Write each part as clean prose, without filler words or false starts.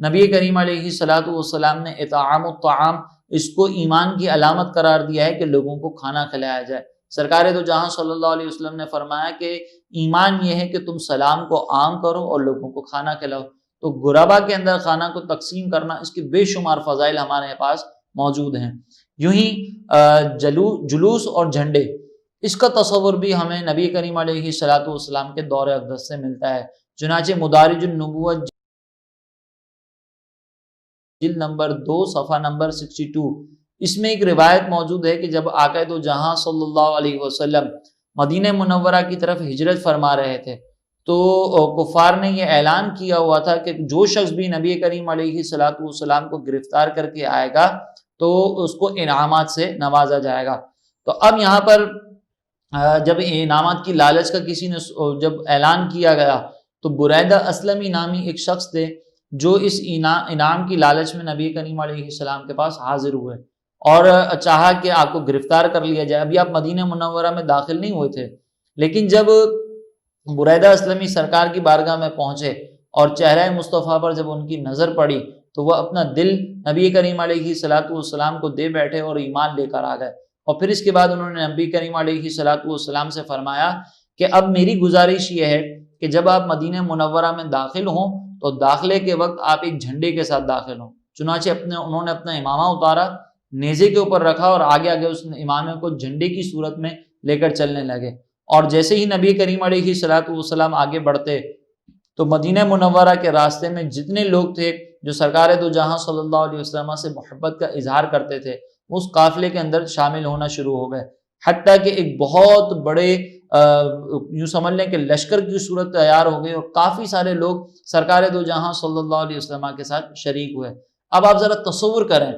نبی کریم علیہ الصلوۃ والسلام نے اطعام الطعام اس کو ایمان کی علامت قرار دیا ہے کہ لوگوں کو کھانا کھلایا جائے۔ سرکار دو جہاں صلی اللہ علیہ وسلم نے فرمایا کہ ایمان یہ ہے کہ تم سلام کو عام کرو اور لوگوں کو کھانا کھلاؤ۔ تو غربا کے اندر کھانا کو تقسیم کرنا، اس کے بے شمار فضائل ہمارے پاس موجود ہیں۔ یوں ہی جلوس اور جھنڈے، اس کا تصور بھی ہمیں نبی کریم علیہ الصلوۃ والسلام کے دور اقدس سے ملتا ہے۔ چنانچہ مدارج النبوت جلد نمبر 2 صفحہ نمبر 62، اس میں ایک روایت موجود ہے کہ جب آقا دو جہاں صلی اللہ علیہ وسلم مدینہ منورہ کی طرف ہجرت فرما رہے تھے تو کفار نے یہ اعلان کیا ہوا تھا کہ جو شخص بھی نبی کریم علیہ الصلوۃ والسلام کو گرفتار کر کے آئے گا تو اس کو انعامات سے نوازا جائے گا۔ تو اب یہاں پر جب انعامات کی لالچ کا کسی نے جب اعلان کیا گیا تو بریدہ اسلمی نامی ایک شخص تھے جو اس انعام کی لالچ میں نبی کریم علیہ السلام کے پاس حاضر ہوئے اور چاہا کہ آپ کو گرفتار کر لیا جائے۔ ابھی آپ مدینہ منورہ میں داخل نہیں ہوئے تھے، لیکن جب بریدہ اسلمی سرکار کی بارگاہ میں پہنچے اور چہرہ مصطفیٰ پر جب ان کی نظر پڑی تو وہ اپنا دل نبی کریم علیہ الصلوۃ والسلام کو دے بیٹھے اور ایمان لے کر آ گئے۔ اور پھر اس کے بعد انہوں نے نبی کریم علیہ الصلوۃ والسلام سے فرمایا کہ اب میری گزارش یہ ہے کہ جب آپ مدینہ منورہ میں داخل ہوں تو داخلے کے وقت آپ ایک جھنڈے کے ساتھ داخل ہوں۔ چنانچہ انہوں نے اپنا امامہ اتارا، نیزے کے اوپر رکھا اور آگے آگے اس امامے کو جھنڈے کی صورت میں لے کر چلنے لگے۔ اور جیسے ہی نبی کریم علیہ الصلوۃ والسلام آگے بڑھتے تو مدینہ منورہ کے راستے میں جتنے لوگ تھے جو سرکار دو جہاں صلی اللہ علیہ وسلم سے محبت کا اظہار کرتے تھے اس قافلے کے اندر شامل ہونا شروع ہو گئے، حتیٰ کہ ایک بہت بڑے یوں سمجھ لیں کہ لشکر کی صورت تیار ہو گئی اور کافی سارے لوگ سرکار دو جہاں صلی اللہ علیہ وسلم کے ساتھ شریک ہوئے۔ اب آپ ذرا تصور کریں،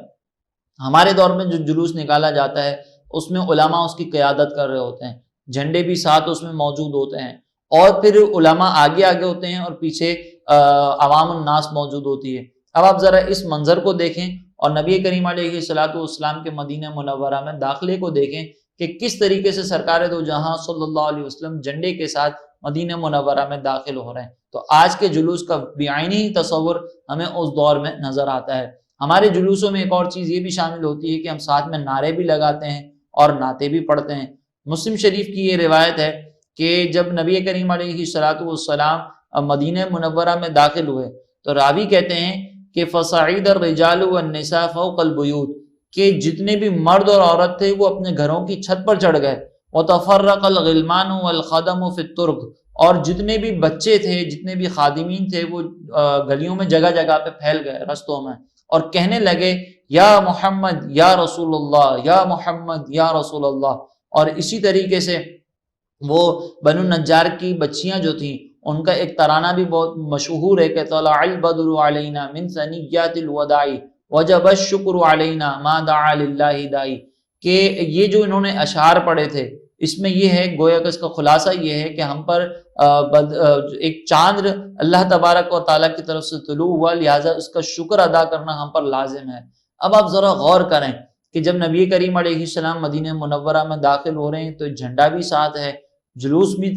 ہمارے دور میں جو جلوس نکالا جاتا ہے اس میں علماء اس کی قیادت کر رہے ہوتے ہیں، جھنڈے بھی ساتھ اس میں موجود ہوتے ہیں اور پھر علماء آگے آگے ہوتے ہیں اور پیچھے عوام الناس موجود ہوتی ہے۔ اب آپ ذرا اس منظر کو دیکھیں اور نبی کریم علیہ الصلوۃ والسلام کے مدینہ منورہ میں داخلے کو دیکھیں کہ کس طریقے سے سرکار دو جہاں صلی اللہ علیہ وسلم جھنڈے کے ساتھ مدینہ منورہ میں داخل ہو رہے ہیں۔ تو آج کے جلوس کا بعینی تصور ہمیں اس دور میں نظر آتا ہے۔ ہمارے جلوسوں میں ایک اور چیز یہ بھی شامل ہوتی ہے کہ ہم ساتھ میں نعرے بھی لگاتے ہیں اور نعتیں بھی پڑھتے ہیں۔ مسلم شریف کی یہ روایت ہے کہ جب نبی کریم علیہ الصلوۃ والسلام مدینہ منورہ میں داخل ہوئے تو راوی کہتے ہیں کہ فصعید الرجال والنساء فوق البیوت، کہ جتنے بھی مرد اور عورت تھے وہ اپنے گھروں کی چھت پر چڑھ گئے، وتفرق الغلمان والخدم فی الطرق، اور جتنے بھی بچے تھے جتنے بھی خادمین تھے وہ گلیوں میں جگہ جگہ پہ پھیل گئے رستوں میں اور کہنے لگے یا محمد یا رسول اللہ، یا محمد یا رسول اللہ۔ اور اسی طریقے سے وہ بنو النجار کی بچیاں جو تھیں ان کا ایک ترانہ بھی بہت مشہور ہے کہ طلع البدر علینا من ثنیات الوداع وجب الشکر علینا ما دعا للہ داعی، کہ یہ جو انہوں نے اشعار پڑھے تھے اس میں یہ ہے، گویا کہ اس کا خلاصہ یہ ہے کہ ہم پر ایک چاند اللہ تبارک و تعالیٰ کی طرف سے طلوع ہوا، لہٰذا اس کا شکر ادا کرنا ہم پر لازم ہے۔ اب آپ ذرا غور کریں کہ جب نبی کریم علیہ السلام مدینہ منورہ میں داخل ہو رہے ہیں تو جھنڈا بھی ساتھ ہے، جلوس بھی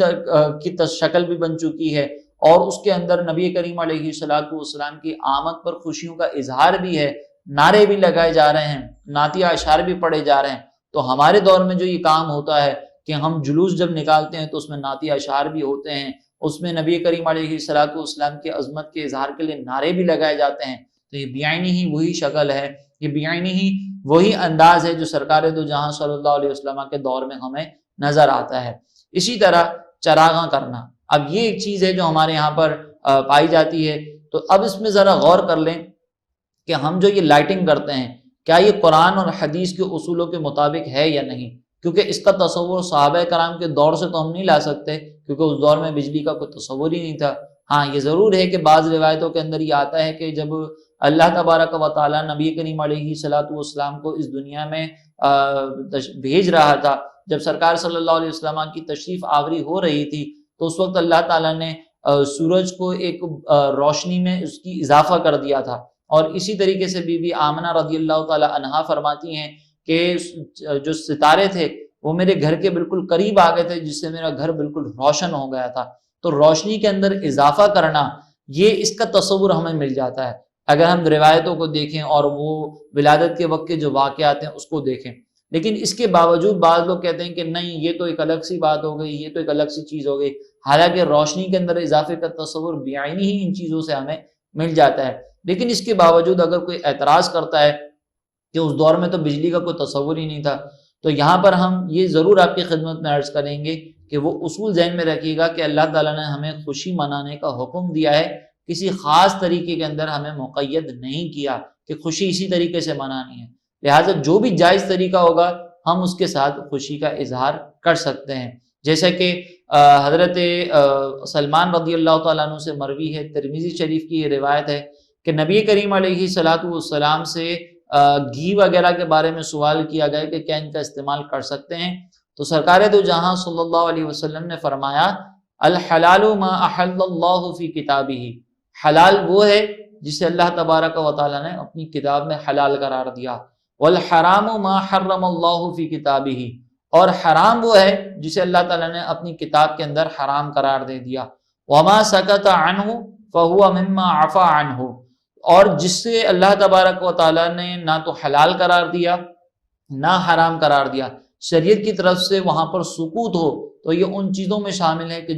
کی شکل بھی بن چکی ہے اور اس کے اندر نبی کریم علیہ الصلوۃ والسلام کی آمد پر خوشیوں کا اظہار بھی ہے، نعرے بھی لگائے جا رہے ہیں، نعتیہ اشعار بھی پڑھے جا رہے ہیں۔ تو ہمارے دور میں جو یہ کام ہوتا ہے کہ ہم جلوس جب نکالتے ہیں تو اس میں نعتیہ اشعار بھی ہوتے ہیں، اس میں نبی کریم علیہ الصلوۃ والسلام کی عظمت کے اظہار کے لیے نعرے بھی لگائے جاتے ہیں۔ تو یہ بعینی ہی وہی شکل ہے، یہ بعینی ہی وہی انداز ہے جو سرکار دو جہاں صلی اللہ علیہ وسلم کے دور میں ہمیں نظر آتا ہے۔ اسی طرح چراغاں کرنا، اب یہ ایک چیز ہے جو ہمارے یہاں پر پائی جاتی ہے۔ تو اب اس میں ذرا غور کر لیں کہ ہم جو یہ لائٹنگ کرتے ہیں کیا یہ قرآن اور حدیث کے اصولوں کے مطابق ہے یا نہیں، کیونکہ اس کا تصور صحابہ کرام کے دور سے تو ہم نہیں لا سکتے کیونکہ اس دور میں بجلی کا کوئی تصور ہی نہیں تھا۔ ہاں یہ ضرور ہے کہ بعض روایتوں کے اندر یہ آتا ہے کہ جب اللہ تبارک و تعالیٰ نبی کریم علیہ الصلوۃ والسلام کو اس دنیا میں بھیج رہا تھا، جب سرکار صلی اللہ علیہ وسلم کی تشریف آوری ہو رہی تھی تو اس وقت اللہ تعالیٰ نے سورج کو ایک روشنی میں اس کی اضافہ کر دیا تھا، اور اسی طریقے سے بی بی آمنہ رضی اللہ تعالیٰ عنہا فرماتی ہیں کہ جو ستارے تھے وہ میرے گھر کے بالکل قریب آ گئے تھے جس سے میرا گھر بالکل روشن ہو گیا تھا۔ تو روشنی کے اندر اضافہ کرنا، یہ اس کا تصور ہمیں مل جاتا ہے۔ اگر ہم روایتوں کو دیکھیں اور وہ ولادت کے وقت کے جو واقعات ہیں اس کو دیکھیں. لیکن اس کے باوجود بعض لوگ کہتے ہیں کہ نہیں یہ تو ایک الگ سی بات ہو گئی، یہ تو ایک الگ سی چیز ہو گئی، حالانکہ روشنی کے اندر اضافے کا تصور بعینی ہی ان چیزوں سے ہمیں مل جاتا ہے. لیکن اس کے باوجود اگر کوئی اعتراض کرتا ہے کہ اس دور میں تو بجلی کا کوئی تصور ہی نہیں تھا، تو یہاں پر ہم یہ ضرور آپ کی خدمت میں عرض کریں گے کہ وہ اصول ذہن میں رکھیے گا کہ اللہ تعالیٰ نے ہمیں خوشی منانے کا حکم دیا ہے، کسی خاص طریقے کے اندر ہمیں مقید نہیں کیا کہ خوشی اسی طریقے سے منانی ہے. لہٰذا جو بھی جائز طریقہ ہوگا ہم اس کے ساتھ خوشی کا اظہار کر سکتے ہیں. جیسا کہ حضرت سلمان رضی اللہ تعالیٰ عنہ سے مروی ہے، ترمذی شریف کی یہ روایت ہے کہ نبی کریم علیہ الصلاۃ والسلام سے گھی وغیرہ کے بارے میں سوال کیا گیا کہ کیا ان کا استعمال کر سکتے ہیں، تو سرکار دو جہاں صلی اللہ علیہ وسلم نے فرمایا الحلال ما احل اللہ فی کتابہ، حلال وہ ہے جسے اللہ تبارک و تعالیٰ نے اپنی کتاب میں حلال قرار دیا، والحرام ما حرم اللہ فی کتابہ، اور حرام وہ ہے جسے اللہ تعالیٰ نے اپنی کتاب کے اندر حرام قرار دے دیا، وما سکت عنہ فہو مما عفا عنہ، اور جس سے اللہ تبارک و تعالیٰ نے نہ تو حلال قرار دیا نہ حرام قرار دیا، شریعت کی طرف سے وہاں پر سکوت ہو، تو یہ ان چیزوں میں شامل ہے کہ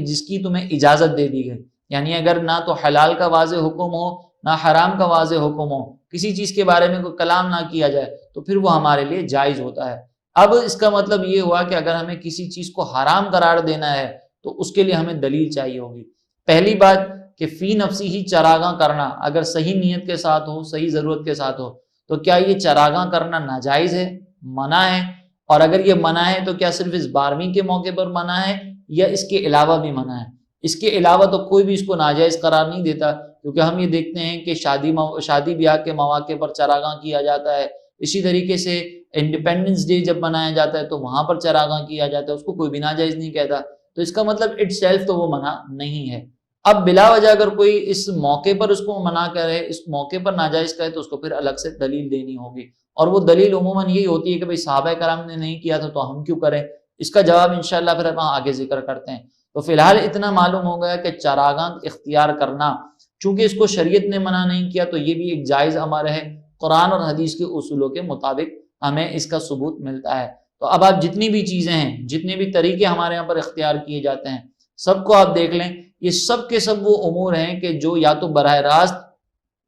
جس کی تمہیں اجازت دے دی گئی. یعنی اگر نہ تو حلال کا واضح حکم ہو نہ حرام کا واضح حکم ہو، کسی چیز کے بارے میں کوئی کلام نہ کیا جائے، تو پھر وہ ہمارے لیے جائز ہوتا ہے. اب اس کا مطلب یہ ہوا کہ اگر ہمیں کسی چیز کو حرام قرار دینا ہے تو اس کے لیے ہمیں دلیل چاہیے ہوگی. پہلی بات کہ فی نفسی ہی چراغاں کرنا اگر صحیح نیت کے ساتھ ہو، صحیح ضرورت کے ساتھ ہو، تو کیا یہ چراغاں کرنا ناجائز ہے، منع ہے؟ اور اگر یہ منع ہے تو کیا صرف اس 12ویں کے موقع پر منع ہے یا اس کے علاوہ بھی منع ہے؟ اس کے علاوہ تو کوئی بھی اس کو ناجائز قرار نہیں دیتا، کیونکہ ہم یہ دیکھتے ہیں کہ شادی بیاہ کے مواقع پر چراغاں کیا جاتا ہے. اسی طریقے سے انڈیپینڈنس ڈے جب منایا جاتا ہے تو وہاں پر چراغاں کیا جاتا ہے، اس کو کوئی بھی ناجائز نہیں کہتا. تو اس کا مطلب اٹ سیلف تو وہ منع نہیں ہے. اب بلا وجہ اگر کوئی اس موقع پر اس کو منع کرے، اس موقع پر ناجائز کہے، تو اس کو پھر الگ سے دلیل دینی ہوگی، اور وہ دلیل عموماً یہی ہوتی ہے کہ بھئی صحابہ کرام نے نہیں کیا تھا تو ہم کیوں کریں. اس کا جواب انشاءاللہ پھر ہم آگے ذکر کرتے ہیں. تو فی الحال اتنا معلوم ہو گیا کہ چراغاں اختیار کرنا چونکہ اس کو شریعت نے منع نہیں کیا تو یہ بھی ایک جائز امر ہے، قرآن اور حدیث کے اصولوں کے مطابق ہمیں اس کا ثبوت ملتا ہے. تو اب آپ جتنی بھی چیزیں ہیں، جتنے بھی طریقے ہمارے یہاں پر اختیار کیے جاتے ہیں، سب کو آپ دیکھ لیں، یہ سب کے سب وہ امور ہیں کہ جو یا تو براہ راست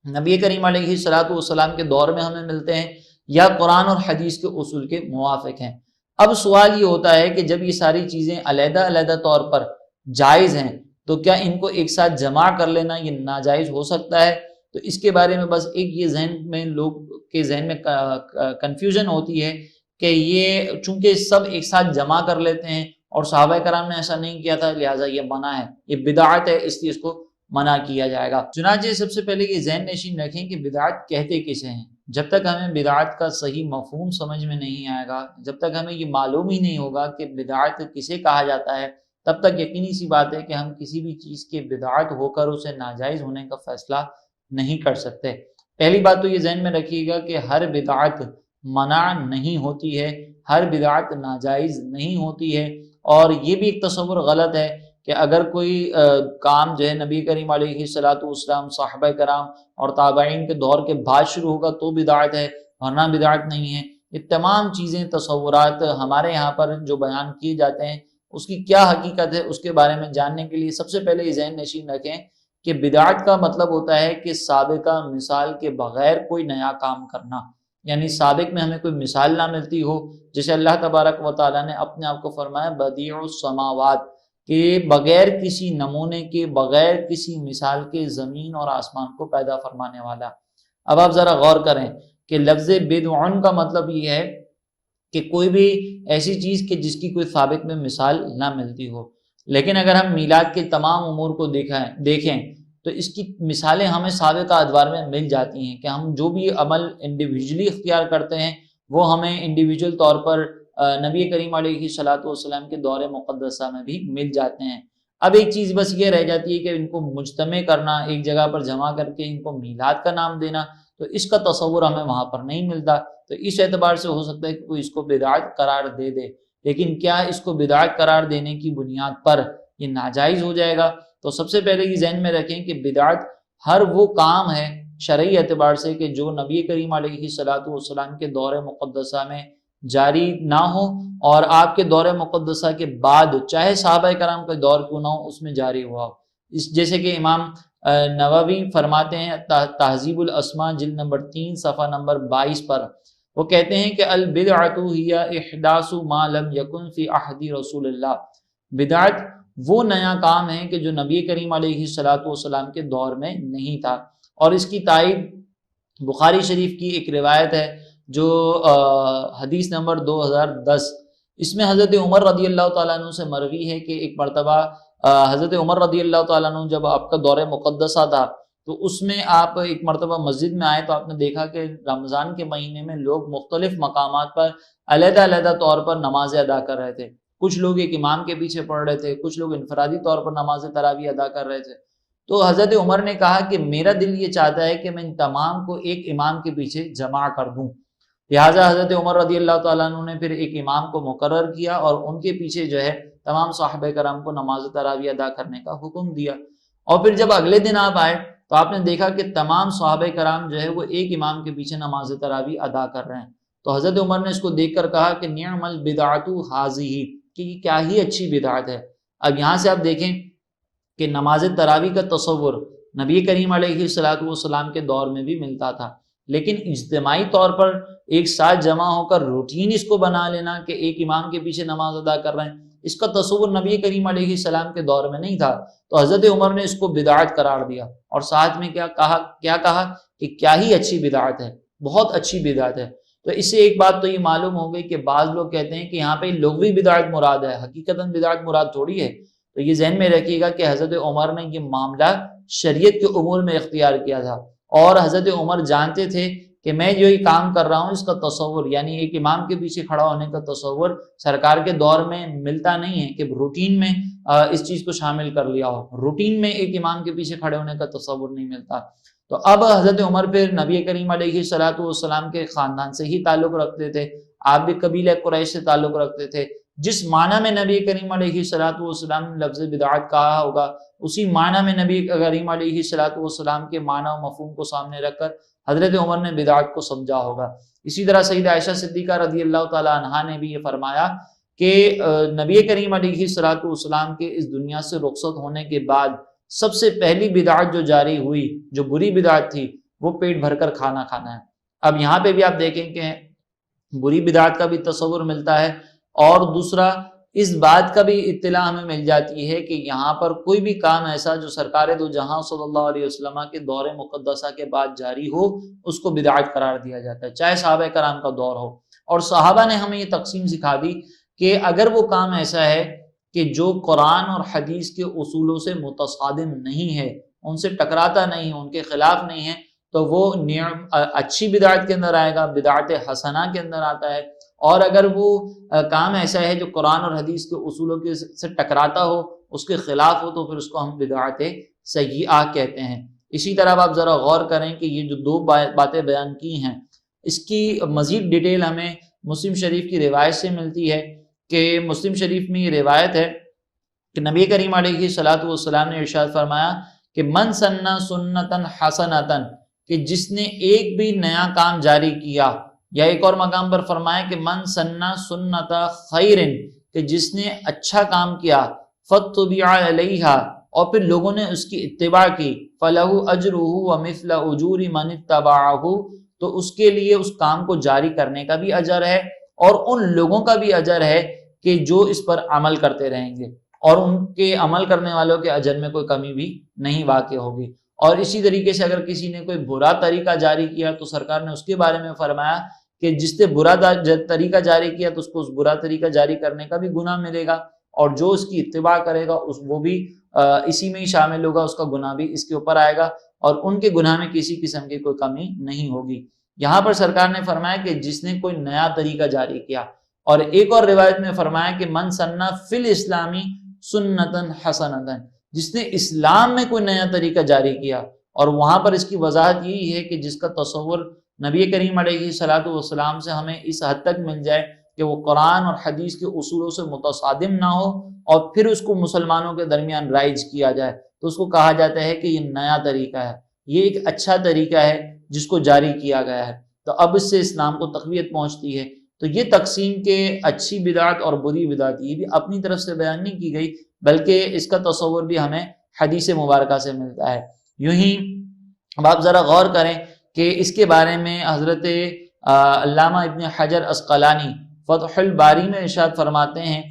نبی کریم علیہ الصلوۃ والسلام کے دور میں ہمیں ملتے ہیں یا قرآن اور حدیث کے اصول کے موافق ہیں. اب سوال یہ ہوتا ہے کہ جب یہ ساری چیزیں علیحدہ علیحدہ طور پر جائز ہیں تو کیا ان کو ایک ساتھ جمع کر لینا یہ ناجائز ہو سکتا ہے؟ تو اس کے بارے میں بس ایک یہ ذہن میں لوگ کے ذہن میں کنفیوژن ہوتی ہے کہ یہ چونکہ سب ایک ساتھ جمع کر لیتے ہیں اور صحابہ کرام نے ایسا نہیں کیا تھا لہٰذا یہ منع ہے، یہ بدعت ہے، اس لیے اس کو منع کیا جائے گا. چنانچہ سب سے پہلے یہ ذہن نشین رکھیں کہ بدعت کہتے کسے ہیں. جب تک ہمیں بدعت کا صحیح مفہوم سمجھ میں نہیں آئے گا، جب تک ہمیں یہ معلوم ہی نہیں ہوگا کہ بدعت کسے کہا جاتا ہے، تب تک یقینی سی بات ہے کہ ہم کسی بھی چیز کے بدعت ہو کر اسے ناجائز ہونے کا فیصلہ نہیں کر سکتے. پہلی بات تو یہ ذہن میں رکھیے گا کہ ہر بدعت منع نہیں ہوتی ہے، ہر بدعت ناجائز نہیں ہوتی ہے. اور یہ بھی ایک تصور غلط ہے کہ اگر کوئی کام جو ہے نبی کریم علیہ الصلوۃ والسلام، صحابہ کرام اور تابعین کے دور کے بعد شروع ہوگا تو بدعت ہے، ورنہ بدعت نہیں ہے. یہ تمام چیزیں، تصورات ہمارے یہاں پر جو بیان کیے جاتے ہیں اس کی کیا حقیقت ہے اس کے بارے میں جاننے کے لیے سب سے پہلے یہ ذہن نشین رکھیں کہ بدعت کا مطلب ہوتا ہے کہ سابقہ مثال کے بغیر کوئی نیا کام کرنا. یعنی سابق میں ہمیں کوئی مثال نہ ملتی ہو، جیسے اللہ تبارک و تعالیٰ نے اپنے آپ کو فرمایا بدیع السماوات، کہ بغیر کسی نمونے کے، بغیر کسی مثال کے زمین اور آسمان کو پیدا فرمانے والا. اب آپ ذرا غور کریں کہ لفظ بدعن کا مطلب یہ ہے کہ کوئی بھی ایسی چیز کہ جس کی کوئی سابق میں مثال نہ ملتی ہو. لیکن اگر ہم میلاد کے تمام امور کو دیکھیں تو اس کی مثالیں ہمیں سابقہ ادوار میں مل جاتی ہیں کہ ہم جو بھی عمل انڈیویجولی اختیار کرتے ہیں وہ ہمیں انڈیویجول طور پر نبی کریم علیہ الصلوۃ والسلام کے دور مقدسہ میں بھی مل جاتے ہیں. اب ایک چیز بس یہ رہ جاتی ہے کہ ان کو مجتمع کرنا، ایک جگہ پر جمع کر کے ان کو میلاد کا نام دینا، تو اس کا تصور ہمیں وہاں پر نہیں ملتا. تو اس اعتبار سے ہو سکتا ہے کہ کوئی اس کو بدعت قرار دے دے، لیکن کیا اس کو بدعت قرار دینے کی بنیاد پر یہ ناجائز ہو جائے گا؟ تو سب سے پہلے یہ ذہن میں رکھیں کہ بدعت ہر وہ کام ہے شرعی اعتبار سے کہ جو نبی کریم علیہ الصلوۃ والسلام کے دور مقدسہ میں جاری نہ ہو اور آپ کے دور مقدسہ کے بعد چاہے صحابہ کرام کا دور کیوں نہ ہو اس میں جاری ہوا ہو. جیسے کہ امام نووی فرماتے ہیں تہذیب الاسماء جلد نمبر 3 صفحہ نمبر 22 پر، وہ کہتے ہیں کہ البدعۃ ہی احداث ما لم یکن فی عہد رسول اللہ. بدعت وہ نیا کام ہے کہ جو نبی کریم علیہ الصلوۃ والسلام کے دور میں نہیں تھا. اور اس کی تائید بخاری شریف کی ایک روایت ہے جو حدیث نمبر 2010، اس میں حضرت عمر رضی اللہ تعالیٰ عنہ سے مروی ہے کہ ایک مرتبہ حضرت عمر رضی اللہ تعالیٰ عنہ جب آپ کا دور مقدسہ تھا تو اس میں آپ ایک مرتبہ مسجد میں آئے تو آپ نے دیکھا کہ رمضان کے مہینے میں لوگ مختلف مقامات پر علیحدہ علیحدہ طور پر نمازیں ادا کر رہے تھے. کچھ لوگ ایک امام کے پیچھے پڑھ رہے تھے، کچھ لوگ انفرادی طور پر نماز تراویح ادا کر رہے تھے. تو حضرت عمر نے کہا کہ میرا دل یہ چاہتا ہے کہ میں ان تمام کو ایک امام کے پیچھے جمع کر دوں. لہٰذا حضرت عمر رضی اللہ تعالیٰ عنہ نے پھر ایک امام کو مقرر کیا اور ان کے پیچھے جو ہے تمام صحابہ کرام کو نماز تراویح ادا کرنے کا حکم دیا. اور پھر جب اگلے دن آپ آئے تو آپ نے دیکھا کہ تمام صحابہ کرام جو ہے وہ ایک امام کے پیچھے نماز تراویح ادا کر رہے ہیں. تو حضرت عمر نے اس کو دیکھ کر کہا کہ نعم البدعۃ ھذہ، کہ یہ کیا ہی اچھی بدعت ہے. اب یہاں سے آپ دیکھیں کہ نماز تراویح کا تصور نبی کریم علیہ الصلوۃ والسلام کے دور میں بھی ملتا تھا، لیکن اجتماعی طور پر ایک ساتھ جمع ہو کر روٹین اس کو بنا لینا کہ ایک امام کے پیچھے نماز ادا کر رہے ہیں، اس کا تصور نبی کریم علیہ السلام کے دور میں نہیں تھا. تو حضرت عمر نے اس کو بدعت قرار دیا اور ساتھ میں کیا کہا کہ کیا ہی اچھی بدعت ہے، بہت اچھی بدعت ہے. تو اس سے ایک بات تو یہ معلوم ہو گئی کہ بعض لوگ کہتے ہیں کہ یہاں پہ لغوی بدعت مراد ہے، حقیقتاً بدعت مراد تھوڑی ہے. تو یہ ذہن میں رکھیے گا کہ حضرت عمر نے یہ معاملہ شریعت کے امور میں اختیار کیا تھا اور حضرت عمر جانتے تھے کہ میں جو یہ کام کر رہا ہوں اس کا تصور، یعنی ایک امام کے پیچھے کھڑا ہونے کا تصور سرکار کے دور میں ملتا نہیں ہے کہ روٹین میں اس چیز کو شامل کر لیا ہو. روٹین میں ایک امام کے پیچھے کھڑے ہونے کا تصور نہیں ملتا. تو اب حضرت عمر پھر نبی کریم علیہ الصلوۃ والسلام کے خاندان سے ہی تعلق رکھتے تھے، آپ بھی قبیلہ قریش سے تعلق رکھتے تھے. جس معنی میں نبی کریم علیہ الصلوۃ والسلام نے لفظ بدعت کہا ہوگا اسی معنی میں نبی کریم علیہ الصلوۃ والسلام کے معنی و مفہوم کو سامنے رکھ کر حضرت عمر نے بدعت کو سمجھا ہوگا. اسی طرح سیدہ عائشہ صدیقہ رضی اللہ تعالی عنہا نے بھی یہ فرمایا کہ نبی کریم علیہ الصلوۃ والسلام کے اس دنیا سے رخصت ہونے کے بعد سب سے پہلی بدعت جو جاری ہوئی، جو بری بدعت تھی، وہ پیٹ بھر کر کھانا کھانا ہے. اب یہاں پہ بھی آپ دیکھیں کہ بری بدعت کا بھی تصور ملتا ہے اور دوسرا اس بات کا بھی اطلاع ہمیں مل جاتی ہے کہ یہاں پر کوئی بھی کام ایسا جو سرکار دو جہاں صلی اللہ علیہ وسلم کے دور مقدسہ کے بعد جاری ہو اس کو بدعت قرار دیا جاتا ہے، چاہے صحابہ کرام کا دور ہو. اور صحابہ نے ہمیں یہ تقسیم سکھا دی کہ اگر وہ کام ایسا ہے کہ جو قرآن اور حدیث کے اصولوں سے متصادم نہیں ہے، ان سے ٹکراتا نہیں ہے، ان کے خلاف نہیں ہے، تو وہ اچھی بدعت کے اندر آئے گا، بدعت حسنہ کے اندر آتا ہے. اور اگر وہ کام ایسا ہے جو قرآن اور حدیث کے اصولوں کے سے ٹکراتا ہو، اس کے خلاف ہو، تو پھر اس کو ہم بدعت سیئہ کہتے ہیں. اسی طرح آپ ذرا غور کریں کہ یہ جو دو باتیں بیان کی ہیں اس کی مزید ڈیٹیل ہمیں مسلم شریف کی روایت سے ملتی ہے کہ مسلم شریف میں یہ روایت ہے کہ نبی کریم علیہ الصلوۃ والسلام نے ارشاد فرمایا کہ من سنّ سنتاً حسنتاً، کہ جس نے ایک بھی نیا کام جاری کیا، یا ایک اور مقام پر فرمایا کہ من سنّ سنت خیر، کہ جس نے اچھا کام کیا، فاتبع علیہا، اور پھر لوگوں نے اس کی اتباع کی، فلہ اجرہ ومثل اجور من اتبعہ، تو اس کے لیے اس کام کو جاری کرنے کا بھی اجر ہے اور ان لوگوں کا بھی اجر ہے کہ جو اس پر عمل کرتے رہیں گے، اور ان کے عمل کرنے والوں کے اجر میں کوئی کمی بھی نہیں واقع ہوگی. اور اسی طریقے سے اگر کسی نے کوئی برا طریقہ جاری کیا تو سرکار نے اس کے بارے میں فرمایا کہ جس نے برا طریقہ جاری کیا تو اس کو اس برا طریقہ جاری کرنے کا بھی گناہ ملے گا، اور جو اس کی اتباع کرے گا وہ بھی اسی میں ہی شامل ہوگا، اس کا گناہ بھی اس کے اوپر آئے گا، اور ان کے گناہ میں کسی قسم کی کوئی کمی نہیں ہوگی. یہاں پر سرکار نے فرمایا کہ جس نے کوئی نیا طریقہ جاری کیا، اور ایک اور روایت میں فرمایا کہ من سنّ فی الاسلامی سنتاً حسنتاً، جس نے اسلام میں کوئی نیا طریقہ جاری کیا. اور وہاں پر اس کی وضاحت یہی ہے کہ جس کا تصور نبی کریم علیہ الصلوۃ والسلام سے ہمیں اس حد تک مل جائے کہ وہ قرآن اور حدیث کے اصولوں سے متصادم نہ ہو اور پھر اس کو مسلمانوں کے درمیان رائج کیا جائے، تو اس کو کہا جاتا ہے کہ یہ نیا طریقہ ہے. یہ ایک اچھا طریقہ ہے جس کو جاری کیا گیا ہے، تو اب اس سے اسلام کو تقویت پہنچتی ہے۔ تو یہ تقسیم کے اچھی بدعت اور بری بدعت یہ بھی اپنی طرف سے بیان نہیں کی گئی، بلکہ اس کا تصور بھی ہمیں حدیث مبارکہ سے ملتا ہے۔ یوں ہی اب آپ ذرا غور کریں کہ اس کے بارے میں حضرت علامہ ابن حجر عسقلانی فتح الباری میں ارشاد فرماتے ہیں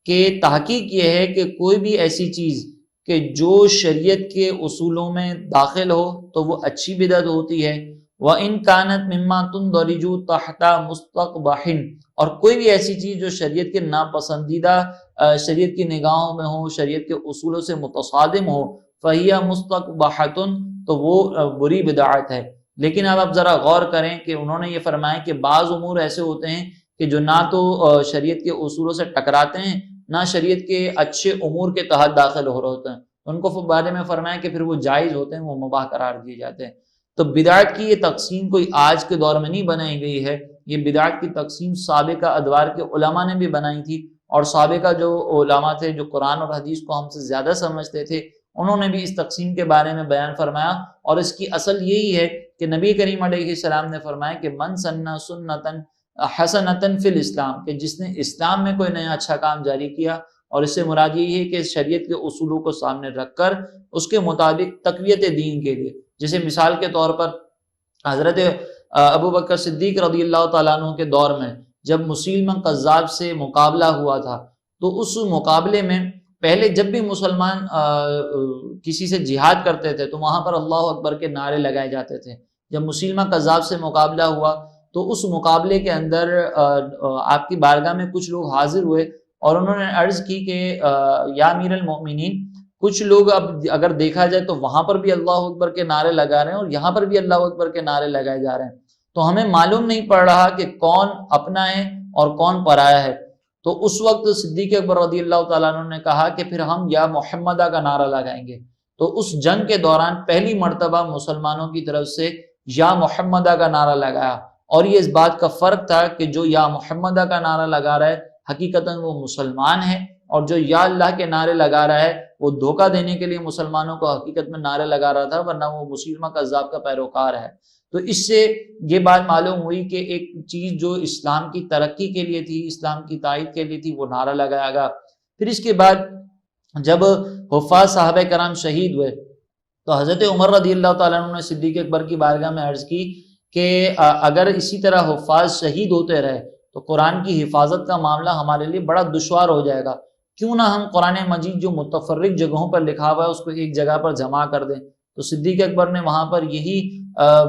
کہ تحقیق یہ ہے کہ کوئی بھی ایسی چیز کہ جو شریعت کے اصولوں میں داخل ہو تو وہ اچھی بدعت ہوتی ہے، وَإِن كَانَتْ مِمَّا تُنْدَرِجُ تَحْتَ مُسْتَقْبَحٍ، اور کوئی بھی ایسی چیز جو شریعت کے ناپسندیدہ شریعت کی نگاہوں میں ہو، شریعت کے اصولوں سے متصادم ہو، فَهِيَ مُسْتَقْبَحَةٌ، تو وہ بری بدعت ہے۔ لیکن اب آپ ذرا غور کریں کہ انہوں نے یہ فرمایا کہ بعض امور ایسے ہوتے ہیں کہ جو نہ تو شریعت کے اصولوں سے ٹکراتے ہیں، نہ شریعت کے اچھے امور کے تحت داخل ہو رہے ہوتے ہیں، ان کو بارے میں فرمایا کہ پھر وہ جائز ہوتے ہیں، وہ مباح قرار دیے جاتے ہیں۔ تو بدعت کی یہ تقسیم کوئی آج کے دور میں نہیں بنائی گئی ہے، یہ بدعت کی تقسیم سابقہ ادوار کے علماء نے بھی بنائی تھی، اور سابقہ جو علماء تھے جو قرآن اور حدیث کو ہم سے زیادہ سمجھتے تھے، انہوں نے بھی اس تقسیم کے بارے میں بیان فرمایا، اور اس کی اصل یہی ہے کہ نبی کریم علیہ السلام نے فرمایا کہ من سنّ سنتاً حسنتاً فی الاسلام، کہ جس نے اسلام میں کوئی نیا اچھا کام جاری کیا، اور اس سے مراد یہی ہے کہ شریعت کے اصولوں کو سامنے رکھ کر اس کے مطابق تقویت دین کے لیے، جیسے مثال کے طور پر حضرت ابو بکر صدیق رضی اللہ تعالیٰ عنہ کے دور میں جب مسیلمہ قذاب سے مقابلہ ہوا تھا، تو اس مقابلے میں پہلے جب بھی مسلمان کسی سے جہاد کرتے تھے تو وہاں پر اللہ اکبر کے نعرے لگائے جاتے تھے۔ جب مسیلمہ قذاب سے مقابلہ ہوا تو اس مقابلے کے اندر آپ کی بارگاہ میں کچھ لوگ حاضر ہوئے اور انہوں نے عرض کی کہ یا امیر المؤمنین، کچھ لوگ اب اگر دیکھا جائے تو وہاں پر بھی اللہ اکبر کے نعرے لگا رہے ہیں اور یہاں پر بھی اللہ اکبر کے نعرے لگائے جا رہے ہیں، تو ہمیں معلوم نہیں پڑ رہا کہ کون اپنا ہے اور کون پرایا ہے۔ تو اس وقت صدیق اکبر رضی اللہ تعالیٰ عنہ نے کہا کہ پھر ہم یا محمدہ کا نعرہ لگائیں گے۔ تو اس جنگ کے دوران پہلی مرتبہ مسلمانوں کی طرف سے یا محمدہ کا نعرہ لگایا، اور یہ اس بات کا فرق تھا کہ جو یا محمدہ کا نعرہ لگا رہا ہے حقیقتاً وہ مسلمان ہے، اور جو یا اللہ کے نعرے لگا رہا ہے وہ دھوکہ دینے کے لیے مسلمانوں کو حقیقت میں نعرے لگا رہا تھا، ورنہ وہ مسلمہ قذاب کا پیروکار ہے۔ تو اس سے یہ بات معلوم ہوئی کہ ایک چیز جو اسلام کی ترقی کے لیے تھی، اسلام کی تائید کے لیے تھی، وہ نعرہ لگایا گیا۔ پھر اس کے بعد جب حفاظ صحابہ کرام شہید ہوئے تو حضرت عمر رضی اللہ تعالیٰ عنہ نے صدیق اکبر کی بارگاہ میں عرض کی کہ اگر اسی طرح حفاظ شہید ہوتے رہے تو قرآن کی حفاظت کا معاملہ ہمارے لیے بڑا دشوار ہو جائے گا، کیوں نہ ہم قرآن مجید جو متفرق جگہوں پر لکھا ہوا ہے اس کو ایک جگہ پر جمع کر دیں۔ تو صدیق اکبر نے وہاں پر یہی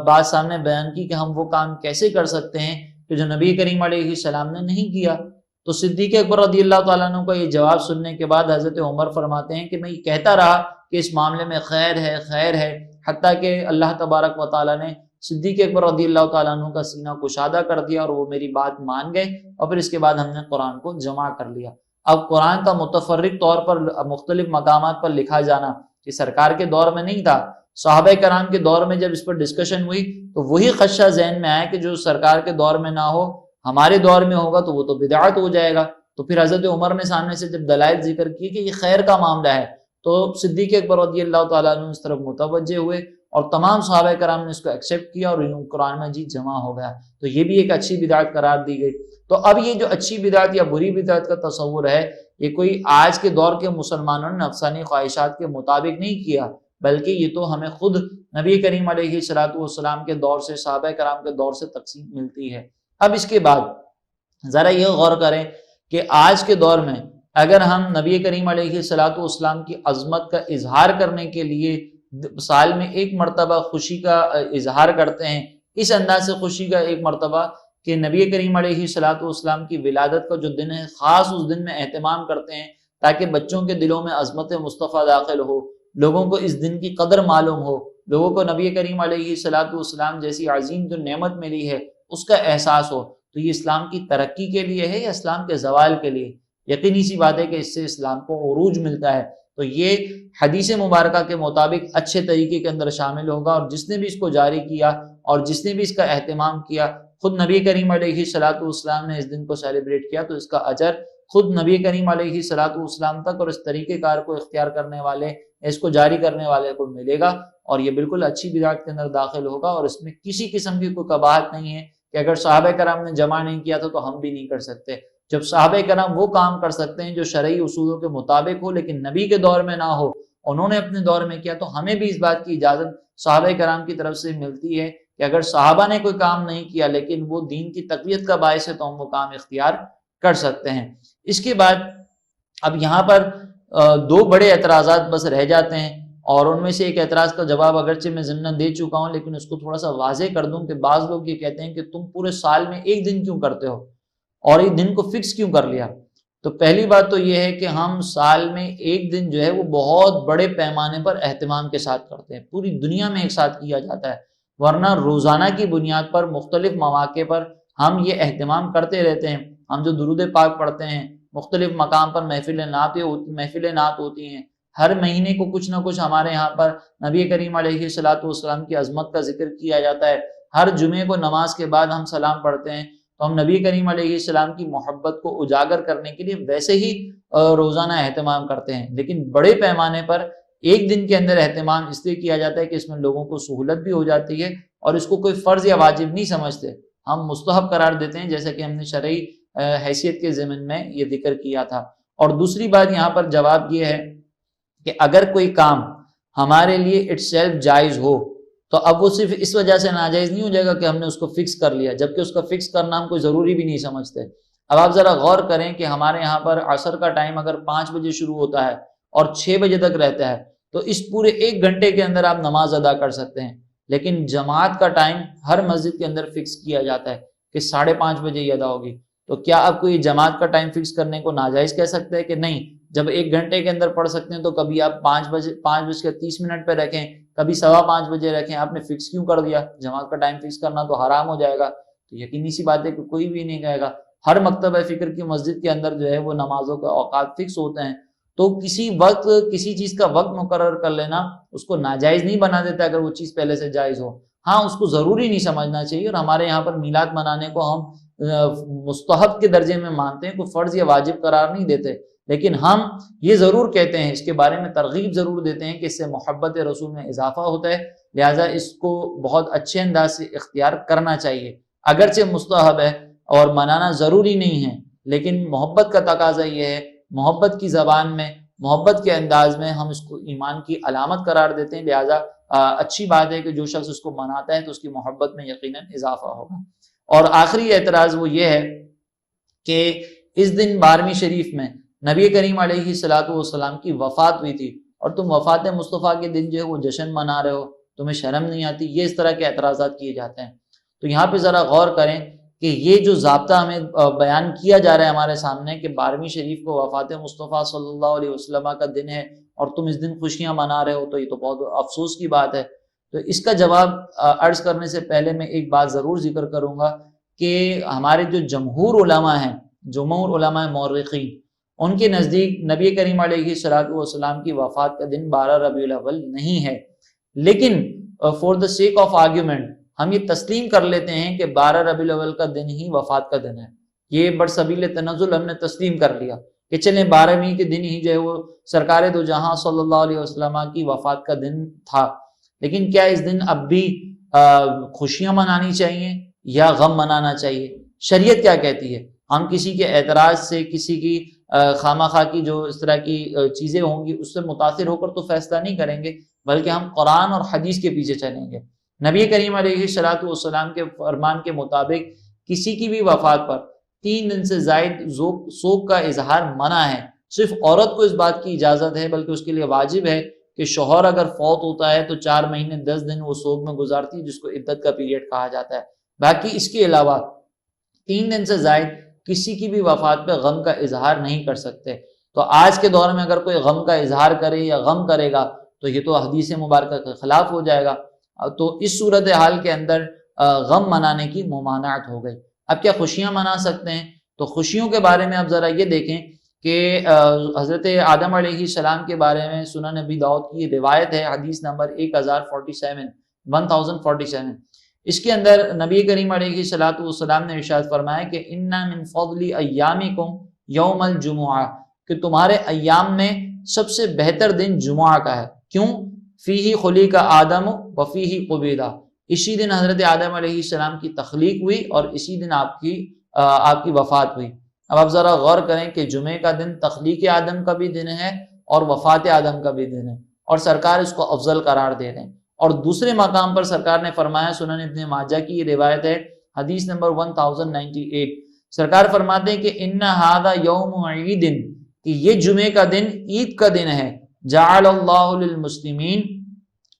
بات سامنے بیان کی کہ ہم وہ کام کیسے کر سکتے ہیں کہ جو نبی کریم علیہ السلام نے نہیں کیا۔ تو صدیق اکبر رضی اللہ تعالیٰ عنہ کا یہ جواب سننے کے بعد حضرت عمر فرماتے ہیں کہ میں یہ کہتا رہا کہ اس معاملے میں خیر ہے خیر ہے، حتیٰ کہ اللہ تبارک و تعالیٰ نے صدیق اکبر رضی اللہ تعالیٰ عنہ کا سینہ کشادہ کر دیا اور وہ میری بات مان گئے، اور پھر اس کے بعد ہم نے قرآن کو جمع کر لیا۔ اب قرآن کا متفرق طور پر مختلف مقامات پر لکھا جانا کہ سرکار کے دور میں نہیں تھا، صحابہ کرام کے دور میں جب اس پر ڈسکشن ہوئی تو وہی خدشہ ذہن میں آیا کہ جو سرکار کے دور میں نہ ہو ہمارے دور میں ہوگا تو وہ تو بدعت ہو جائے گا۔ تو پھر حضرت عمر نے سامنے سے جب دلائل ذکر کی کہ یہ خیر کا معاملہ ہے تو صدیق اکبر رضی اللہ تعالیٰ عنہ اس طرف متوجہ ہوئے اور تمام صحابہ کرام نے اس کو ایکسیپٹ کیا اور قرآن مجید جمع ہو گیا۔ تو یہ بھی ایک اچھی بدعت قرار دی گئی۔ تو اب یہ جو اچھی بدعت یا بری بدعت کا تصور ہے یہ کوئی آج کے دور کے مسلمانوں نے نفسانی خواہشات کے مطابق نہیں کیا، بلکہ یہ تو ہمیں خود نبی کریم علیہ السلام کے دور سے، صحابہ کرام کے دور سے تقسیم ملتی ہے۔ اب اس کے بعد ذرا یہ غور کریں کہ آج کے دور میں اگر ہم نبی کریم علیہ السلام کی عظمت کا اظہار کرنے کے لیے سال میں ایک مرتبہ خوشی کا اظہار کرتے ہیں، اس انداز سے خوشی کا ایک مرتبہ کہ نبی کریم علیہ السلام کی ولادت کا جو دن ہے خاص اس دن میں اہتمام کرتے ہیں تاکہ بچوں کے دلوں میں عظمت مصطفیٰ داخل ہو، لوگوں کو اس دن کی قدر معلوم ہو، لوگوں کو نبی کریم علیہ السلام جیسی عظیم جو نعمت ملی ہے اس کا احساس ہو۔ تو یہ اسلام کی ترقی کے لیے ہے یا اسلام کے زوال کے لیے؟ یقینی سی بات ہے کہ اس سے اسلام کو عروج ملتا ہے۔ تو یہ حدیث مبارکہ کے مطابق اچھے طریقے کے اندر شامل ہوگا، اور جس نے بھی اس کو جاری کیا اور جس نے بھی اس کا اہتمام کیا، خود نبی کریم علیہ السلام نے اس دن کو سیلیبریٹ کیا تو اس کا اجر خود نبی کریم علیہ الصلوۃ والسلام تک اور اس طریقہ کار کو اختیار کرنے والے، اس کو جاری کرنے والے کو ملے گا، اور یہ بالکل اچھی بدعت کے اندر داخل ہوگا، اور اس میں کسی قسم کی کوئی قباحت نہیں ہے کہ اگر صحابہ کرام نے جمع نہیں کیا تھا تو ہم بھی نہیں کر سکتے۔ جب صحابہ کرام وہ کام کر سکتے ہیں جو شرعی اصولوں کے مطابق ہو لیکن نبی کے دور میں نہ ہو، انہوں نے اپنے دور میں کیا، تو ہمیں بھی اس بات کی اجازت صحابہ کرام کی طرف سے ملتی ہے کہ اگر صحابہ نے کوئی کام نہیں کیا لیکن وہ دین کی تقویت کا باعث ہے تو ہم وہ کام اختیار کر سکتے ہیں۔ اس کے بعد اب یہاں پر دو بڑے اعتراضات بس رہ جاتے ہیں، اور ان میں سے ایک اعتراض کا جواب اگرچہ میں ضمناً دے چکا ہوں لیکن اس کو تھوڑا سا واضح کر دوں کہ بعض لوگ یہ کہتے ہیں کہ تم پورے سال میں ایک دن کیوں کرتے ہو اور ایک دن کو فکس کیوں کر لیا؟ تو پہلی بات تو یہ ہے کہ ہم سال میں ایک دن جو ہے وہ بہت بڑے پیمانے پر اہتمام کے ساتھ کرتے ہیں، پوری دنیا میں ایک ساتھ کیا جاتا ہے، ورنہ روزانہ کی بنیاد پر مختلف مواقع پر ہم یہ اہتمام کرتے رہتے ہیں۔ ہم جو درود پاک پڑھتے ہیں، مختلف مقام پر محفل نعت ہوتی ہیں، ہر مہینے کو کچھ نہ کچھ ہمارے یہاں پر نبی کریم علیہ الصلوۃ والسلام کی عظمت کا ذکر کیا جاتا ہے، ہر جمعے کو نماز کے بعد ہم سلام پڑھتے ہیں، تو ہم نبی کریم علیہ السلام کی محبت کو اجاگر کرنے کے لیے ویسے ہی روزانہ اہتمام کرتے ہیں، لیکن بڑے پیمانے پر ایک دن کے اندر اہتمام اس لیے کیا جاتا ہے کہ اس میں لوگوں کو سہولت بھی ہو جاتی ہے اور اس کو کوئی فرض یا واجب نہیں سمجھتے، ہم مستحب قرار دیتے ہیں جیسا کہ ہم نے شرعی حیثیت کے ضمن میں یہ ذکر کیا تھا۔ اور دوسری بات یہاں پر جواب یہ ہے کہ اگر کوئی کام ہمارے لیے اٹ سیلف جائز ہو تو اب وہ صرف اس وجہ سے ناجائز نہیں ہو جائے گا کہ ہم نے اس کو فکس کر لیا، جبکہ اس کا فکس کرنا ہم کوئی ضروری بھی نہیں سمجھتے۔ اب آپ ذرا غور کریں کہ ہمارے یہاں پر عصر کا ٹائم اگر 5 بجے شروع ہوتا ہے اور 6 بجے تک رہتا ہے تو اس پورے 1 گھنٹے کے اندر آپ نماز ادا کر سکتے ہیں، لیکن جماعت کا ٹائم ہر مسجد کے اندر فکس کیا جاتا ہے کہ 5:30 بجے ہی ادا ہوگی۔ تو کیا آپ کو یہ جماعت کا ٹائم فکس کرنے کو ناجائز کہہ سکتے ہیں کہ نہیں؟ جب 1 گھنٹے کے اندر پڑھ سکتے ہیں تو کبھی آپ 5:30 پہ رکھیں، کبھی 5:15 بجے رکھیں، آپ نے فکس کیوں کر دیا؟ جماعت کا ٹائم فکس کرنا تو حرام ہو جائے گا۔ تو یقینی سی بات ہے کہ کوئی بھی نہیں کہے گا، ہر مکتبہ فکر کی مسجد کے اندر جو ہے وہ نمازوں کے اوقات فکس ہوتے ہیں، تو کسی وقت کسی چیز کا وقت مقرر کر لینا اس کو ناجائز نہیں بنا دیتا اگر وہ چیز پہلے سے جائز ہو۔ ہاں، اس کو ضروری نہیں سمجھنا چاہیے، اور ہمارے یہاں پر میلاد منانے کو ہم مستحب کے درجے میں مانتے ہیں، کوئی فرض یا واجب قرار نہیں دیتے، لیکن ہم یہ ضرور کہتے ہیں، اس کے بارے میں ترغیب ضرور دیتے ہیں کہ اس سے محبت رسول میں اضافہ ہوتا ہے، لہٰذا اس کو بہت اچھے انداز سے اختیار کرنا چاہیے۔ اگرچہ مستحب ہے اور منانا ضروری نہیں ہے، لیکن محبت کا تقاضا یہ ہے، محبت کی زبان میں، محبت کے انداز میں ہم اس کو ایمان کی علامت قرار دیتے ہیں، لہٰذا اچھی بات ہے کہ جو شخص اس کو مناتا ہے تو اس کی محبت میں یقیناً اضافہ ہوگا۔ اور آخری اعتراض وہ یہ ہے کہ اس دن 12ویں شریف میں نبی کریم علیہ الصلوۃ والسلام کی وفات ہوئی تھی اور تم وفات مصطفیٰ کے دن جو ہے وہ جشن منا رہے ہو، تمہیں شرم نہیں آتی؟ یہ اس طرح کے اعتراضات کیے جاتے ہیں۔ تو یہاں پہ ذرا غور کریں کہ یہ جو ضابطہ ہمیں بیان کیا جا رہا ہے ہمارے سامنے کہ 12ویں شریف کو وفات مصطفیٰ صلی اللہ علیہ وسلم کا دن ہے اور تم اس دن خوشیاں منا رہے ہو، تو یہ تو بہت افسوس کی بات ہے۔ تو اس کا جواب عرض کرنے سے پہلے میں ایک بات ضرور ذکر کروں گا کہ ہمارے جو جمہور علماء ہیں، جمہور علماء مورخین، ان کے نزدیک نبی کریم علیہ الصلوۃ والسلام کی وفات کا دن 12 ربیع الاول نہیں ہے، لیکن for the sake of argument ہم یہ تسلیم کر لیتے ہیں کہ 12 ربیع الاول کا دن ہی وفات کا دن ہے۔ یہ برسبیل تنزل ہم نے تسلیم کر لیا کہ چلیں 12ویں کے دن ہی جو ہے وہ سرکار دو جہاں صلی اللہ علیہ وسلم کی وفات کا دن تھا، لیکن کیا اس دن اب بھی خوشیاں منانی چاہیے یا غم منانا چاہیے؟ شریعت کیا کہتی ہے؟ ہم کسی کے اعتراض سے، کسی کی خواہ خواہ کی جو اس طرح کی چیزیں ہوں گی اس سے متاثر ہو کر تو فیصلہ نہیں کریں گے، بلکہ ہم قرآن اور حدیث کے پیچھے چلیں گے۔ نبی کریم علیہ الصلوۃ والسلام کے فرمان کے مطابق کسی کی بھی وفات پر 3 دن سے زائد سوگ کا اظہار منع ہے۔ صرف عورت کو اس بات کی اجازت ہے، بلکہ اس کے لیے واجب ہے کہ شوہر اگر فوت ہوتا ہے تو 4 مہینے 10 دن وہ سوگ میں گزارتی ہے، جس کو عدت کا پیریڈ کہا جاتا ہے۔ باقی اس کے علاوہ 3 دن سے زائد کسی کی بھی وفات پہ غم کا اظہار نہیں کر سکتے۔ تو آج کے دور میں اگر کوئی غم کا اظہار کرے یا غم کرے گا تو یہ تو حدیث مبارکہ کے خلاف ہو جائے گا، تو اس صورتحال کے اندر غم منانے کی ممانعت ہو گئی۔ اب کیا خوشیاں منا سکتے ہیں؟ تو خوشیوں کے بارے میں اب ذرا یہ دیکھیں کہ حضرت آدم علیہ السلام کے بارے میں سنن ابی داؤد کی روایت ہے، حدیث نمبر 1047 اس کے اندر نبی کریم علیہ الصلوۃ والسلام نے ارشاد فرمایا کہ اِنَّ مِن فَضْلِ أَيَّامِكُمْ یوم الجمعہ، کہ تمہارے ایام میں سب سے بہتر دن جمعہ کا ہے۔ کیوں؟ فیہ خلق آدم و فیہ قبض، اسی دن حضرت آدم علیہ السلام کی تخلیق ہوئی اور اسی دن آپ کی وفات ہوئی۔ اب آپ ذرا غور کریں کہ جمعے کا دن تخلیق آدم کا بھی دن ہے اور وفات آدم کا بھی دن ہے، اور سرکار اس کو افضل قرار دے رہے ہیں۔ اور دوسرے مقام پر سرکار نے فرمایا، سنن ابن ماجہ کی یہ روایت ہے، حدیث نمبر 1098، سرکار فرماتے ہیں کہ ان ھذا یوم عید، کہ یہ جمعے کا دن عید کا دن ہے، جعل اللہ للمسلمین،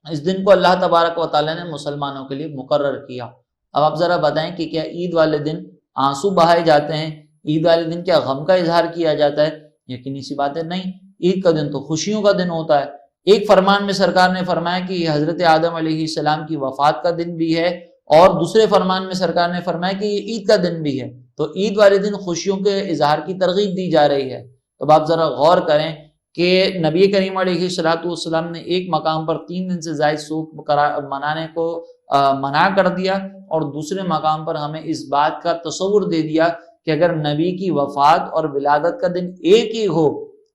اس دن کو اللہ تبارک و تعالیٰ نے مسلمانوں کے لیے مقرر کیا۔ اب آپ ذرا بتائیں کہ کیا عید والے دن آنسو بہائے جاتے ہیں؟ عید والے دن کیا غم کا اظہار کیا جاتا ہے؟ یقینی سی بات ہے نہیں، عید کا دن تو خوشیوں کا دن ہوتا ہے۔ ایک فرمان میں سرکار نے فرمایا کہ یہ حضرت آدم علیہ السلام کی وفات کا دن بھی ہے، اور دوسرے فرمان میں سرکار نے فرمایا کہ یہ عید کا دن بھی ہے، تو عید والے دن خوشیوں کے اظہار کی ترغیب دی جا رہی ہے۔ تو آپ ذرا غور کریں کہ نبی کریم علیہ السلام نے ایک مقام پر 3 دن سے زائد سوگ منانے کو منع کر دیا، اور دوسرے مقام پر ہمیں اس بات کا تصور دے دیا کہ اگر نبی کی وفات اور ولادت کا دن ایک ہی ہو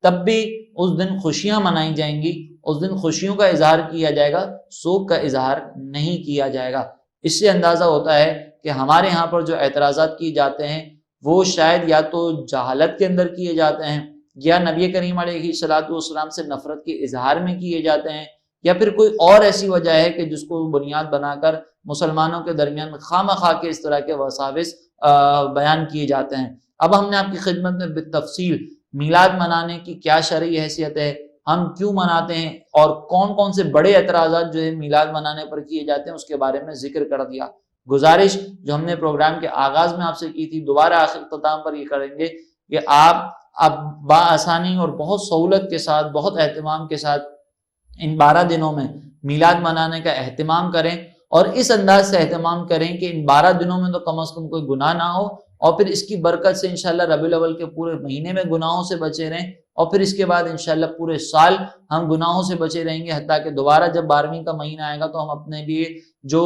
تب بھی اس دن خوشیاں منائی جائیں گی، اس دن خوشیوں کا اظہار کیا جائے گا، سوگ کا اظہار نہیں کیا جائے گا۔ اس سے اندازہ ہوتا ہے کہ ہمارے ہاں پر جو اعتراضات کیے جاتے ہیں وہ شاید یا تو جہالت کے اندر کیے جاتے ہیں، یا نبی کریم علیہ السلام سے نفرت کے اظہار میں کیے جاتے ہیں، یا پھر کوئی اور ایسی وجہ ہے کہ جس کو بنیاد بنا کر مسلمانوں کے درمیان خواہ مخواہ کے اس طرح کے وساوس بیان کیے جاتے ہیں۔ اب ہم نے آپ کی خدمت میں بالتفصیل میلاد منانے کی کیا شرعی حیثیت ہے، ہم کیوں مناتے ہیں، اور کون کون سے بڑے اعتراضات جو ہے میلاد منانے پر کیے جاتے ہیں اس کے بارے میں ذکر کر دیا۔ گزارش جو ہم نے پروگرام کے آغاز میں آپ سے کی تھی، دوبارہ آخر اختتام پر یہ کریں گے کہ آپ بآسانی اور بہت سہولت کے ساتھ، بہت اہتمام کے ساتھ ان 12 دنوں میں میلاد منانے کا اہتمام کریں، اور اس انداز سے اہتمام کریں کہ ان 12 دنوں میں تو کم از کم کوئی گناہ نہ ہو، اور پھر اس کی برکت سے انشاءاللہ ربیع الاول کے پورے مہینے میں گناہوں سے بچے رہیں، اور پھر اس کے بعد انشاءاللہ پورے سال ہم گناہوں سے بچے رہیں گے، حتیٰ کہ دوبارہ جب 12ویں کا مہینہ آئے گا تو ہم اپنے لیے جو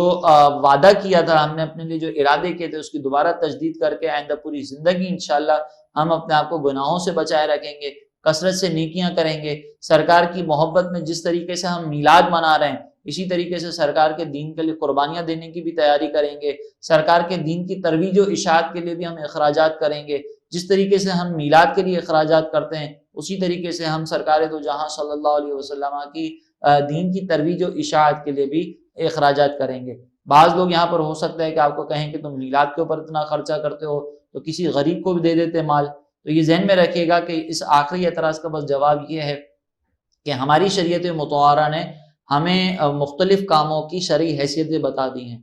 وعدہ کیا تھا، ہم نے اپنے لیے جو ارادے کیے تھے، اس کی دوبارہ تجدید کر کے آئندہ پوری زندگی انشاءاللہ ہم اپنے آپ کو گناہوں سے بچائے رکھیں گے، کثرت سے نیکیاں کریں گے۔ سرکار کی محبت میں جس طریقے سے ہم میلاد منا رہے ہیں، اسی طریقے سے سرکار کے دین کے لیے قربانیاں دینے کی بھی تیاری کریں گے، سرکار کے دین کی ترویج و اشاعت کے لیے بھی ہم اخراجات کریں گے۔ جس طریقے سے ہم میلاد کے لیے اخراجات کرتے ہیں، اسی طریقے سے ہم سرکار دو جہاں صلی اللہ علیہ وسلم کی دین کی ترویج و اشاعت کے لیے بھی اخراجات کریں گے۔ بعض لوگ یہاں پر ہو سکتا ہے کہ آپ کو کہیں کہ تم میلاد کے اوپر اتنا خرچہ کرتے ہو تو کسی غریب کو بھی دے دیتے مال، تو یہ ذہن میں رکھیے گا کہ اس آخری اعتراض کا بس جواب یہ ہے کہ ہماری شریعت مطہرہ نے ہمیں مختلف کاموں کی شرعی حیثیتیں بتا دی ہیں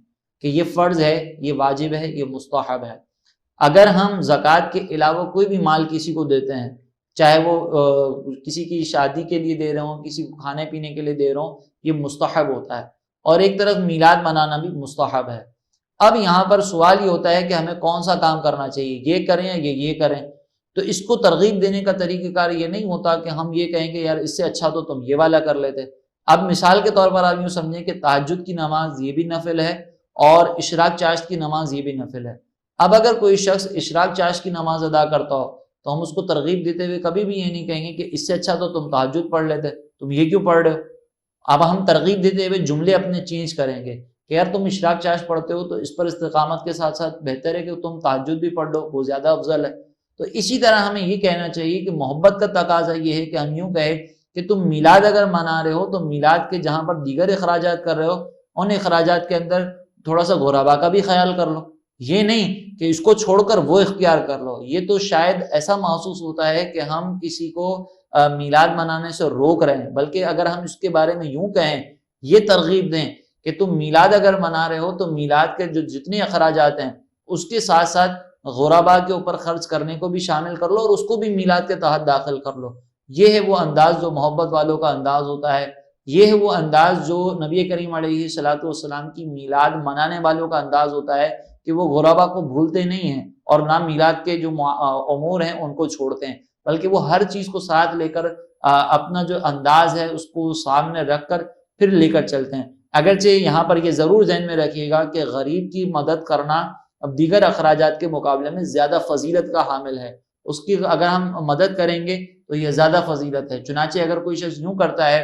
کہ یہ فرض ہے، یہ واجب ہے، یہ مستحب ہے۔ اگر ہم زکوٰۃ کے علاوہ کوئی بھی مال کسی کو دیتے ہیں، چاہے وہ کسی کی شادی کے لیے دے رہے ہوں، کسی کو کھانے پینے کے لیے دے رہے ہوں، یہ مستحب ہوتا ہے، اور ایک طرف میلاد منانا بھی مستحب ہے۔ اب یہاں پر سوال یہ ہوتا ہے کہ ہمیں کون سا کام کرنا چاہیے، یہ کریں یا یہ کریں؟ تو اس کو ترغیب دینے کا طریقہ کار یہ نہیں ہوتا کہ ہم یہ کہیں کہ یار اس سے اچھا تو تم یہ والا کر لیتے۔ اب مثال کے طور پر آپ یوں سمجھیں کہ تہجد کی نماز یہ بھی نفل ہے، اور اشراق چاشت کی نماز یہ بھی نفل ہے۔ اب اگر کوئی شخص اشراق چاشت کی نماز ادا کرتا ہو تو ہم اس کو ترغیب دیتے ہوئے کبھی بھی یہ نہیں کہیں گے کہ اس سے اچھا تو تم تہجد پڑھ لیتے، تم یہ کیوں پڑھ رہے ہو۔ اب ہم ترغیب دیتے ہوئے جملے اپنے چینج کریں گے کہ یار تم اشراق چاشت پڑھتے ہو تو اس پر استقامت کے ساتھ ساتھ بہتر ہے کہ تم تہجد بھی پڑھ لو، وہ زیادہ افضل ہے۔ تو اسی طرح ہمیں یہ کہنا چاہیے کہ محبت کا تقاضا یہ ہے کہ ہم یوں کہیں کہ تم میلاد اگر منا رہے ہو تو میلاد کے جہاں پر دیگر اخراجات کر رہے ہو، ان اخراجات کے اندر تھوڑا سا غربا کا بھی خیال کر لو، یہ نہیں کہ اس کو چھوڑ کر وہ اختیار کر لو۔ یہ تو شاید ایسا محسوس ہوتا ہے کہ ہم کسی کو میلاد منانے سے روک رہے ہیں، بلکہ اگر ہم اس کے بارے میں یوں کہیں، یہ ترغیب دیں کہ تم میلاد اگر منا رہے ہو تو میلاد کے جو جتنے اخراجات ہیں اس کے ساتھ ساتھ غربا کے اوپر خرچ کرنے کو بھی شامل کر لو، اور اس کو بھی میلاد کے تحت داخل کر لو۔ یہ ہے وہ انداز جو محبت والوں کا انداز ہوتا ہے، یہ ہے وہ انداز جو نبی کریم علیہ السلام کی میلاد منانے والوں کا انداز ہوتا ہے کہ وہ غربا کو بھولتے نہیں ہیں، اور نہ میلاد کے جو امور ہیں ان کو چھوڑتے ہیں، بلکہ وہ ہر چیز کو ساتھ لے کر اپنا جو انداز ہے اس کو سامنے رکھ کر پھر لے کر چلتے ہیں۔ اگرچہ یہاں پر یہ ضرور ذہن میں رکھیے گا کہ غریب کی مدد کرنا اب دیگر اخراجات کے مقابلے میں زیادہ فضیلت کا حامل ہے، اس کی اگر ہم مدد کریں گے تو یہ زیادہ فضیلت ہے۔ چنانچہ اگر کوئی شخص یوں کرتا ہے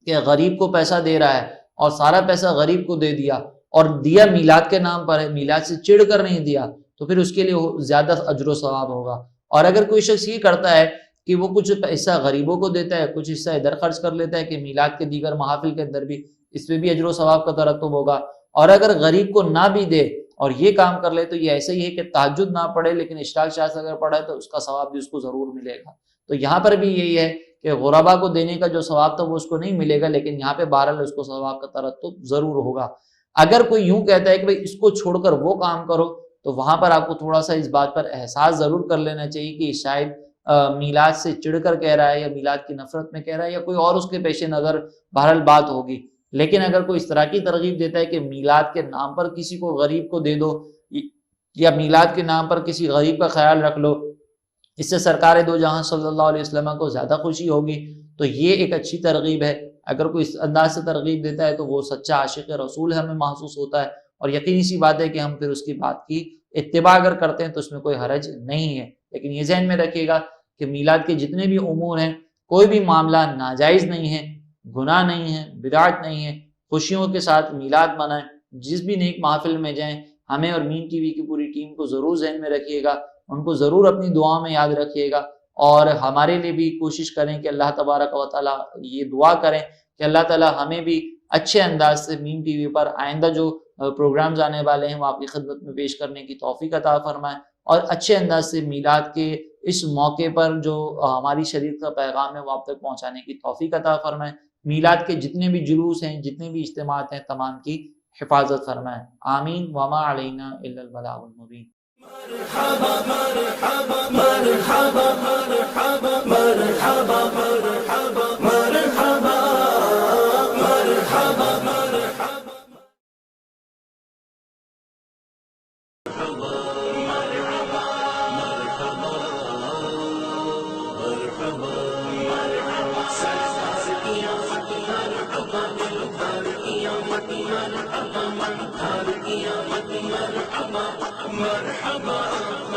کہ غریب کو پیسہ دے رہا ہے اور سارا پیسہ غریب کو دے دیا اور دیا میلاد کے نام پر ہے، میلاد سے چڑھ کر نہیں دیا، تو پھر اس کے لیے زیادہ اجر و ثواب ہوگا۔ اور اگر کوئی شخص یہ کرتا ہے کہ وہ کچھ حصہ غریبوں کو دیتا ہے، کچھ حصہ ادھر خرچ کر لیتا ہے کہ میلاد کے دیگر محافل کے اندر بھی، اس پہ بھی اجر و ثواب کا ترتب ہوگا۔ اور اگر غریب کو نہ بھی دے اور یہ کام کر لے تو یہ ایسے ہی ہے کہ تہجد نہ پڑھے لیکن اشراق شاہ سے اگر پڑھا ہے تو اس کا ثواب بھی اس کو ضرور ملے گا۔ تو یہاں پر بھی یہی ہے کہ غربا کو دینے کا جو ثواب تھا وہ اس کو نہیں ملے گا، لیکن یہاں پہ بہرحال اس کو ثواب کا ترتب ضرور ہوگا۔ اگر کوئی یوں کہتا ہے کہ بھئی اس کو چھوڑ کر وہ کام کرو، تو وہاں پر آپ کو تھوڑا سا اس بات پر احساس ضرور کر لینا چاہیے کہ شاید میلاد سے چڑھ کر کہہ رہا ہے یا میلاد کی نفرت میں کہہ رہا ہے یا کوئی اور اس کے پیش نظر بہرحال بات ہوگی۔ لیکن اگر کوئی اس طرح کی ترغیب دیتا ہے کہ میلاد کے نام پر کسی کو غریب کو دے دو یا میلاد کے نام پر کسی غریب کا خیال رکھ لو، اس سے سرکار دو جہاں صلی اللہ علیہ وسلم کو زیادہ خوشی ہوگی، تو یہ ایک اچھی ترغیب ہے۔ اگر کوئی اس انداز سے ترغیب دیتا ہے تو وہ سچا عاشق رسول ہمیں محسوس ہوتا ہے، اور یقینی سی بات ہے کہ ہم پھر اس کی بات کی اتباع اگر کرتے ہیں تو اس میں کوئی حرج نہیں ہے۔ لیکن یہ ذہن میں رکھیے گا کہ میلاد کے جتنے بھی امور ہیں، کوئی بھی معاملہ ناجائز نہیں ہے، گناہ نہیں ہے، بدعت نہیں ہے۔ خوشیوں کے ساتھ میلاد منائیں، جس بھی نیک محفل میں جائیں، ہمیں اور مین ٹی وی کی پوری ٹیم کو ضرور ذہن میں رکھیے گا، ان کو ضرور اپنی دعا میں یاد رکھیے گا، اور ہمارے لیے بھی کوشش کریں کہ اللہ تبارک و تعالیٰ یہ دعا کریں کہ اللہ تعالیٰ ہمیں بھی اچھے انداز سے مین ٹی وی پر آئندہ جو پروگرامز آنے والے ہیں وہ آپ کی خدمت میں پیش کرنے کی توفیق عطا فرمائیں، اور اچھے انداز سے میلاد کے اس موقع پر جو ہماری شریعت کا پیغام ہے وہ آپ تک پہنچانے کی توفیق عطا فرمائیں۔ میلاد کے جتنے بھی جلوس ہیں، جتنے بھی اجتماعات ہیں، تمام کی حفاظت فرمائیں۔ آمین۔ وما علینا الا البلاغ المبین۔ مرحبا مرحبا مرحبا مرحبا مرحبا مرحبا مرحبا مرحبا مرحبا مرحبا